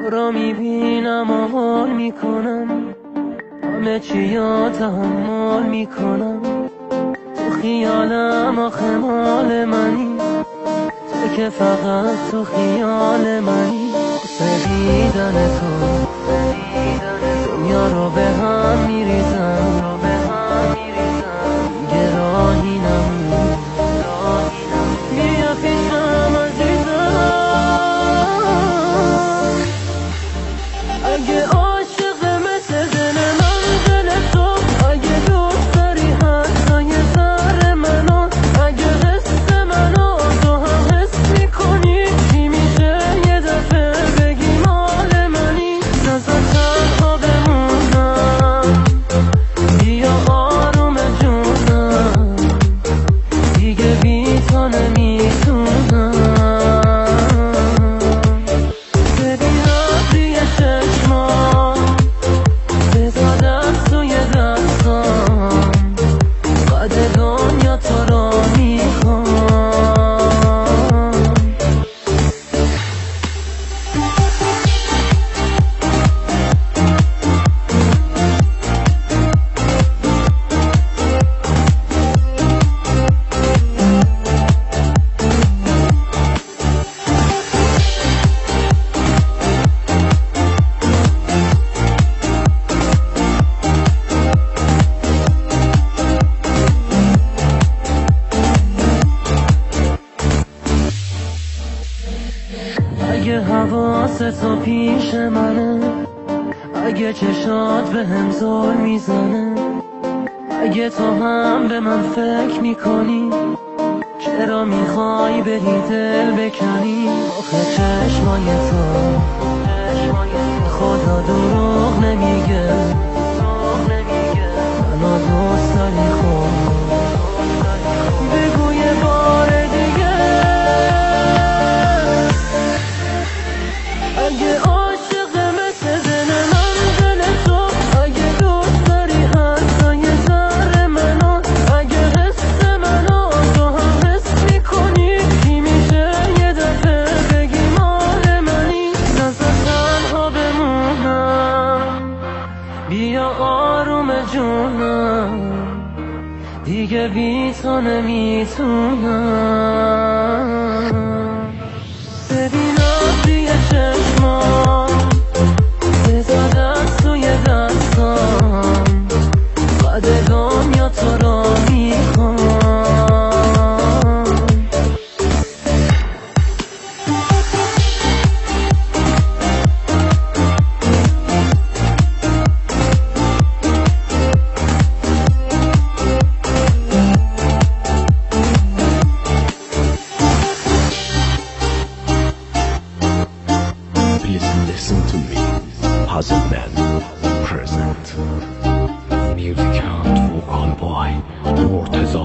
تو را میبینم و حال میکنم، همه چی را تحمل میکنم. تو خیالم آخه مال منی، تو که فقط تو خیال منی. واسه دیدن تو دنیا رو به هم میریزم، دیگه راهی نمون. بیا پیشم عزیزم، اگه عاشق مثل دل من دل تو، اگه دوست داری حتی یه ذره منو، اگه حس منو تو هم حس میکنی، چی میشه یه دفعه بگی مال منی؟ نذار تنها بمونم، بیا آروم جونم، دیگه بی تو نمیتونم. ببینم توی چشمام، بذار دست توی دستام، قد دنیا تو را میخوام. اگه حواست تو پیش منه، اگه چشات به هم زل میزنه، اگه تو هم به من فکر میکنی، چرا میخوای بری دل بکنی؟ آخه چشمای تو خدا دروغ نمیگه، منو دوست داری خب، بگو یه بار دیگه. اگه عاشق مثل دل من دل تو، اگه دوست داری حتی یه ذره منو، اگه حس منو تو هم حس میکنی، چی میشه یه دفعه بگی مال منی؟ نذار تنها بمونم، بیا آروم جونم، دیگه بی تو نمیتونم. ببینم توی چشمام، بذار دست توی دستام، قد دنیا تو را میخوام. Listen to me, Puzzle Man present. Music and vocal by Morteza